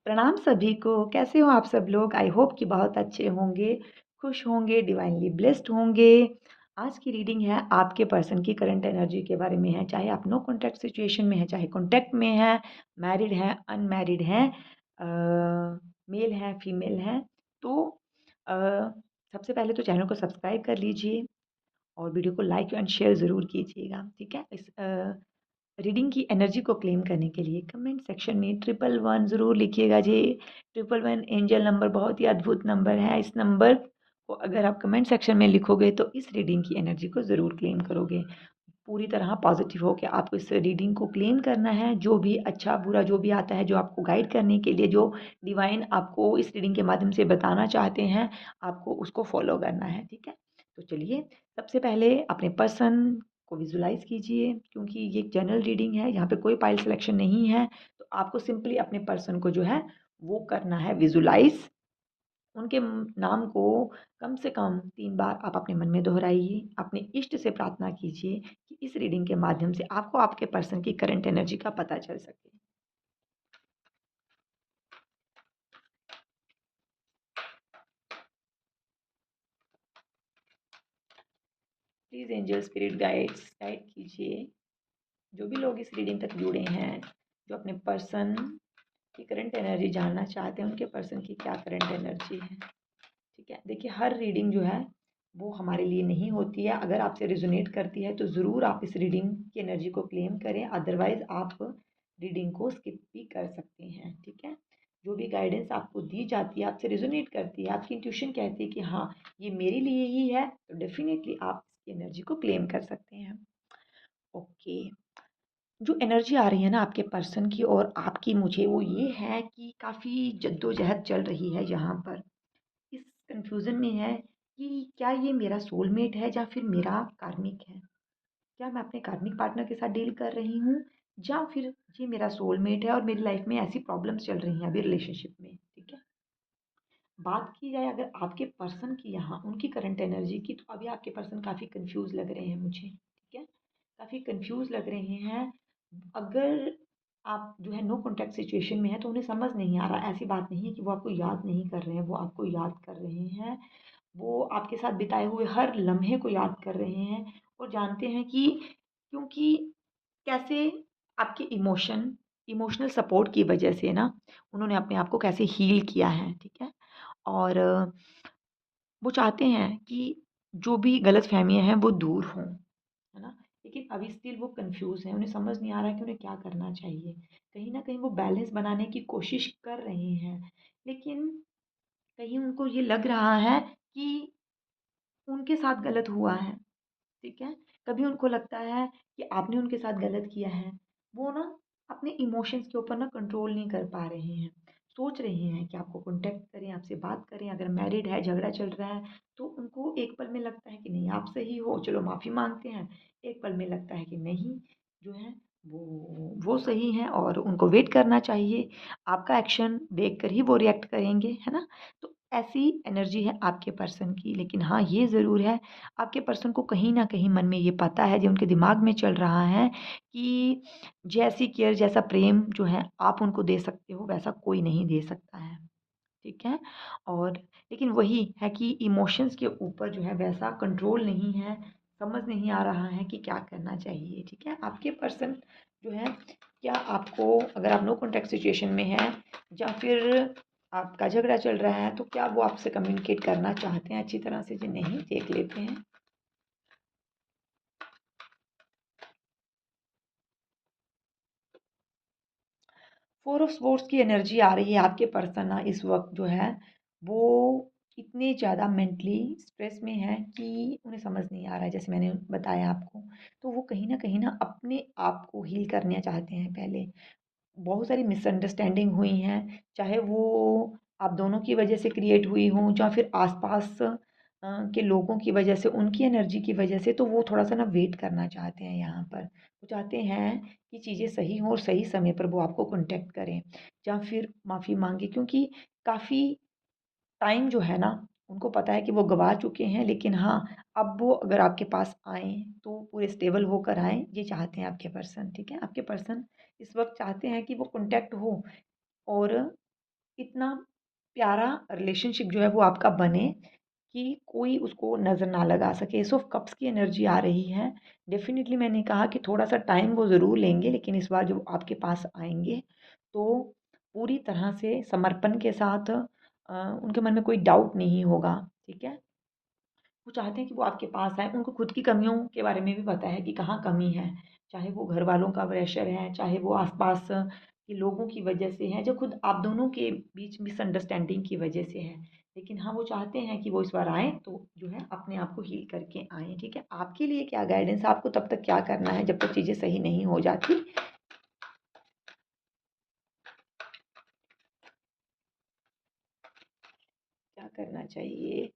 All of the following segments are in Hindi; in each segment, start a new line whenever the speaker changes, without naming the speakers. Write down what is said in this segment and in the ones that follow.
प्रणाम सभी को। कैसे हो आप सब लोग? आई होप कि बहुत अच्छे होंगे, खुश होंगे, डिवाइनली ब्लेस्ड होंगे। आज की रीडिंग है आपके पर्सन की करंट एनर्जी के बारे में है। चाहे आप नो कॉन्टैक्ट सिचुएशन में है, चाहे कॉन्टैक्ट में है, मैरिड हैं, अनमैरिड हैं, मेल हैं, फीमेल हैं। तो अ, सबसे पहले तो चैनल को सब्सक्राइब कर लीजिए और वीडियो को लाइक एंड शेयर ज़रूर कीजिएगा। ठीक है। इस रीडिंग की एनर्जी को क्लेम करने के लिए कमेंट सेक्शन में 111 ज़रूर लिखिएगा जी। 111 एंजल नंबर बहुत ही अद्भुत नंबर है। इस नंबर को अगर आप कमेंट सेक्शन में लिखोगे तो इस रीडिंग की एनर्जी को ज़रूर क्लेम करोगे। पूरी तरह पॉजिटिव हो के आपको इस रीडिंग को क्लेम करना है। जो भी अच्छा बुरा जो भी आता है, जो आपको गाइड करने के लिए, जो डिवाइन आपको इस रीडिंग के माध्यम से बताना चाहते हैं, आपको उसको फॉलो करना है। ठीक है। तो चलिए, सबसे पहले अपने पर्सन को विजुलाइज कीजिए। क्योंकि ये एक जनरल रीडिंग है, यहाँ पे कोई पाइल सिलेक्शन नहीं है। तो आपको सिंपली अपने पर्सन को जो है वो करना है विजुलाइज। उनके नाम को कम से कम 3 बार आप अपने मन में दोहराइए। अपने इष्ट से प्रार्थना कीजिए कि इस रीडिंग के माध्यम से आपको आपके पर्सन की करंट एनर्जी का पता चल सके। Please angel spirit guides guide कीजिए जो भी लोग इस रीडिंग तक जुड़े हैं, जो अपने पर्सन की करंट एनर्जी जानना चाहते हैं, उनके पर्सन की क्या करंट एनर्जी है। ठीक है। देखिए, हर रीडिंग जो है वो हमारे लिए नहीं होती है। अगर आपसे रिजोनेट करती है तो ज़रूर आप इस रीडिंग की एनर्जी को क्लेम करें, अदरवाइज आप रीडिंग को स्किप भी कर सकते हैं। ठीक है। जो भी गाइडेंस आपको दी जाती है, आपसे रिजोनेट करती है, आपकी इंट्यूशन कहती है कि हाँ ये मेरे लिए ही है, तो डेफिनेटली आप इसकी एनर्जी को क्लेम कर सकते हैं। ओके। जो एनर्जी आ रही है ना आपके पर्सन की और आपकी मुझे, वो ये है कि काफ़ी जद्दोजहद चल रही है यहाँ पर। इस कन्फ्यूज़न में है कि क्या ये मेरा सोलमेट है या फिर मेरा कार्मिक है? क्या मैं अपने कार्मिक पार्टनर के साथ डील कर रही हूँ या फिर ये मेरा सोलमेट है और मेरी लाइफ में ऐसी प्रॉब्लम्स चल रही हैं अभी रिलेशनशिप में। ठीक है। बात की जाए अगर आपके पर्सन की, यहाँ उनकी करंट एनर्जी की, तो अभी आपके पर्सन काफ़ी कंफ्यूज लग रहे हैं मुझे। ठीक है। काफ़ी कंफ्यूज लग रहे हैं। अगर आप जो है नो कॉन्टैक्ट सिचुएशन में है तो उन्हें समझ नहीं आ रहा। ऐसी बात नहीं है कि वो आपको याद नहीं कर रहे हैं, वो आपको याद कर रहे हैं। वो आपके साथ बिताए हुए हर लम्हे को याद कर रहे हैं और जानते हैं कि क्योंकि कैसे आपके इमोशनल सपोर्ट की वजह से ना उन्होंने अपने आप को कैसे हील किया है। ठीक है। और वो चाहते हैं कि जो भी गलतफ़हमियाँ हैं वो दूर हों, है ना? लेकिन अभी स्टिल वो कन्फ्यूज़ हैं, उन्हें समझ नहीं आ रहा है कि उन्हें क्या करना चाहिए। कहीं न कहीं वो बैलेंस बनाने की कोशिश कर रहे हैं, लेकिन कहीं उनको ये लग रहा है कि उनके साथ गलत हुआ है। ठीक है। कभी उनको लगता है कि आपने उनके साथ गलत किया है। वो ना अपने इमोशंस के ऊपर ना कंट्रोल नहीं कर पा रहे हैं। सोच रहे हैं कि आपको कॉन्टैक्ट करें, आपसे बात करें। अगर मैरिड है, झगड़ा चल रहा है, तो उनको एक पल में लगता है कि नहीं आप सही हो, चलो माफ़ी माँगते हैं। एक पल में लगता है कि नहीं, जो है वो सही हैं और उनको वेट करना चाहिए। आपका एक्शन देखकर ही वो रिएक्ट करेंगे, है ना? तो ऐसी एनर्जी है आपके पर्सन की। लेकिन हाँ, ये ज़रूर है, आपके पर्सन को कहीं न कहीं मन में ये पता है, जो उनके दिमाग में चल रहा है कि जैसी केयर, जैसा प्रेम जो है आप उनको दे सकते हो, वैसा कोई नहीं दे सकता है। ठीक है? और लेकिन वही है कि इमोशंस के ऊपर जो है वैसा कंट्रोल नहीं है, समझ नहीं आ रहा है कि क्या करना चाहिए। ठीक है? आपके पर्सन जो है, क्या आपको, अगर आप नो कॉन्टैक्ट सिचुएशन में हैं या फिर आपका झगड़ा चल रहा है, तो क्या वो आपसे कम्युनिकेट करना चाहते हैं अच्छी तरह से? जी नहीं, देख लेते हैं। 4 ऑफ स्वॉर्ड्स की एनर्जी आ रही है। आपके पर्सन ना इस वक़्त जो है वो इतने ज़्यादा मेंटली स्ट्रेस में हैं कि उन्हें समझ नहीं आ रहा है, जैसे मैंने बताया आपको। तो वो कहीं न कहीं ना अपने आप को हील करना चाहते हैं पहले। बहुत सारी मिसअंडरस्टैंडिंग हुई हैं, चाहे वो आप दोनों की वजह से क्रिएट हुई हों या फिर आस-पास के लोगों की वजह से, उनकी एनर्जी की वजह से। तो वो थोड़ा-सा ना वेट करना चाहते हैं यहाँ पर। वो चाहते हैं कि चीज़ें सही हों और सही समय पर वो आपको कॉन्टैक्ट करें या फिर माफ़ी माँगे, क्योंकि काफ़ी टाइम जो है ना, उनको पता है कि वो गँवा चुके हैं। लेकिन हाँ, अब वो अगर आपके पास आएँ, तो पूरे स्टेबल होकर आएँ, ये चाहते हैं आपके पर्सन। ठीक है? आपके पर्सन इस वक़्त चाहते हैं कि वो कॉन्टैक्ट हो और इतना प्यारा रिलेशनशिप जो है वो आपका बने कि कोई उसको नज़र ना लगा सके। एस ऑफ कप्स की एनर्जी आ रही है। डेफिनेटली मैंने कहा कि थोड़ा सा टाइम वो ज़रूर लेंगे, लेकिन इस बार जब आपके पास आएंगे तो पूरी तरह से समर्पण के साथ उनके मन में कोई डाउट नहीं होगा। ठीक है, वो चाहते हैं कि वो आपके पास आए। उनको खुद की कमियों के बारे में भी पता है कि कहाँ कमी है, चाहे वो घर वालों का प्रेशर है, चाहे वो आसपास के लोगों की वजह से है, जो खुद आप दोनों के बीच मिसअंडरस्टैंडिंग की वजह से है। लेकिन हाँ, वो चाहते हैं कि वो इस बार आएँ तो जो है अपने आप को हील करके आएँ। ठीक है, आपके लिए क्या गाइडेंस, आपको तब तक क्या करना है जब तक चीज़ें सही नहीं हो जाती, क्या करना चाहिए?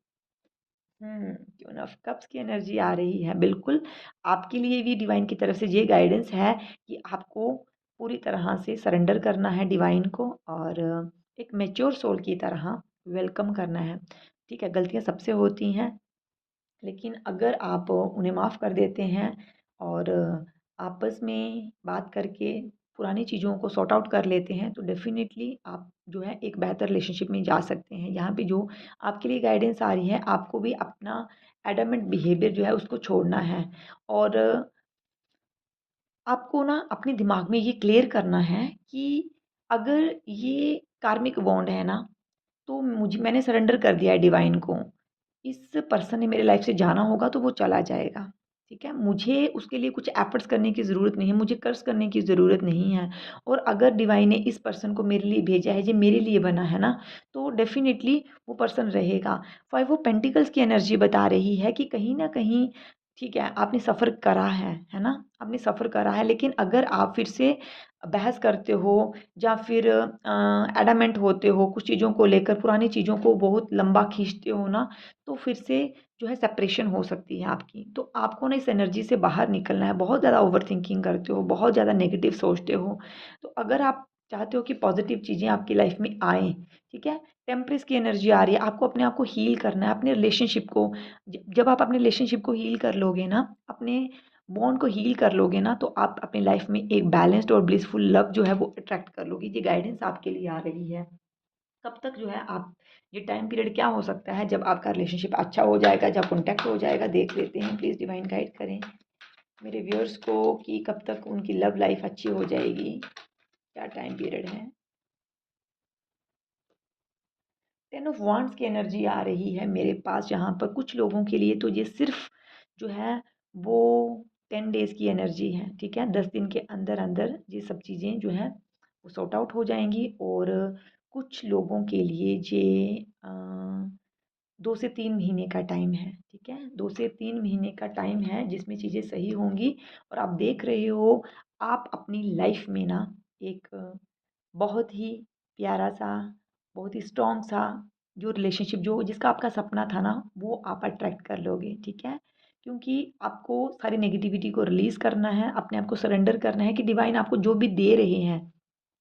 क्यों ना, कब्ज़ की एनर्जी आ रही है, बिल्कुल आपके लिए भी डिवाइन की तरफ से ये गाइडेंस है कि आपको पूरी तरह से सरेंडर करना है डिवाइन को, और एक मैच्योर सोल की तरह वेलकम करना है। ठीक है, गलतियाँ सबसे होती हैं, लेकिन अगर आप उन्हें माफ़ कर देते हैं और आपस में बात करके पुरानी चीज़ों को सॉर्ट आउट कर लेते हैं तो डेफ़िनेटली आप जो है एक बेहतर रिलेशनशिप में जा सकते हैं। यहाँ पे जो आपके लिए गाइडेंस आ रही है, आपको भी अपना एडमेंट बिहेवियर जो है उसको छोड़ना है, और आपको ना अपने दिमाग में ये क्लियर करना है कि अगर ये कार्मिक बॉन्ड है ना, तो मैंने सरेंडर कर दिया है डिवाइन को। इस पर्सन ने मेरे लाइफ से जाना होगा तो वो चला जाएगा। ठीक है? मुझे उसके लिए कुछ एफर्ट्स करने की ज़रूरत नहीं है, मुझे कर्स करने की ज़रूरत नहीं है। और अगर डिवाइन ने इस पर्सन को मेरे लिए भेजा है, ये मेरे लिए बना है ना, तो डेफ़िनिटली वो पर्सन रहेगा। 5 ऑफ पेंटिकल्स की एनर्जी बता रही है कि कहीं न कहीं ठीक है, आपने सफ़र करा है ना? आपने सफ़र करा है, लेकिन अगर आप फिर से बहस करते हो या फिर एडामेंट होते हो कुछ चीज़ों को लेकर, पुरानी चीज़ों को बहुत लंबा खींचते हो ना, तो फिर से जो है सेपरेशन हो सकती है आपकी। तो आपको ना इस एनर्जी से बाहर निकलना है। बहुत ज़्यादा ओवरथिंकिंग करते हो, बहुत ज़्यादा नेगेटिव सोचते हो। तो अगर आप चाहते हो कि पॉजिटिव चीज़ें आपकी लाइफ में आएँ, ठीक है? टेम्परेंस की एनर्जी आ रही है, आपको अपने आप को हील करना है, अपने रिलेशनशिप को। जब आप अपने रिलेशनशिप को हील कर लोगे ना, अपने बॉन्ड को हील कर लोगे ना, तो आप अपनी लाइफ में एक बैलेंस्ड और ब्लिसफुल लव जो है वो अट्रैक्ट कर लोगे। ये गाइडेंस आपके लिए आ रही है। कब तक जो है आप, ये टाइम पीरियड क्या हो सकता है जब आपका रिलेशनशिप अच्छा हो जाएगा, जब कॉन्टैक्ट हो जाएगा, देख लेते हैं। प्लीज़ डिवाइन गाइड करें मेरे व्यूअर्स को कि कब तक उनकी लव लाइफ अच्छी हो जाएगी, क्या टाइम पीरियड है। 10 ऑफ वांड्स की एनर्जी आ रही है मेरे पास यहाँ पर कुछ लोगों के लिए, तो ये सिर्फ जो है वो 10 डेज़ की एनर्जी है। ठीक है, 10 दिन के अंदर अंदर ये सब चीज़ें जो है वो सॉर्ट आउट हो जाएंगी। और कुछ लोगों के लिए ये 2 से 3 महीने का टाइम है। ठीक है, 2 से 3 महीने का टाइम है जिसमें चीज़ें सही होंगी। और आप देख रहे हो, आप अपनी लाइफ में ना एक बहुत ही प्यारा सा, बहुत ही स्ट्रॉन्ग सा जो रिलेशनशिप जो जिसका आपका सपना था ना, वो आप अट्रैक्ट कर लोगे। ठीक है, क्योंकि आपको सारी नेगेटिविटी को रिलीज़ करना है, अपने आप को सरेंडर करना है कि डिवाइन आपको जो भी दे रहे हैं,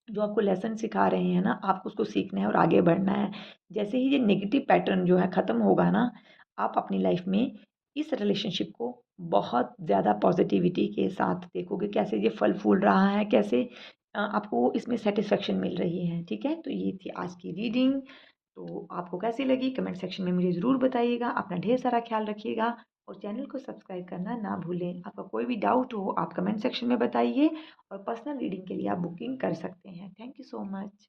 जो आपको लेसन सिखा रहे हैं ना, आपको उसको सीखना है और आगे बढ़ना है। जैसे ही ये नेगेटिव पैटर्न जो है ख़त्म होगा ना, आप अपनी लाइफ में इस रिलेशनशिप को बहुत ज़्यादा पॉजिटिविटी के साथ देखोगे, कैसे ये फल फूल रहा है, कैसे आपको इसमें सेटिस्फेक्शन मिल रही है। ठीक है, तो ये थी आज की रीडिंग। तो आपको कैसी लगी कमेंट सेक्शन में मुझे ज़रूर बताइएगा। अपना ढेर सारा ख्याल रखिएगा और चैनल को सब्सक्राइब करना ना भूलें। आपका कोई भी डाउट हो आप कमेंट सेक्शन में बताइए, और पर्सनल रीडिंग के लिए आप बुकिंग कर सकते हैं। Thank you so much.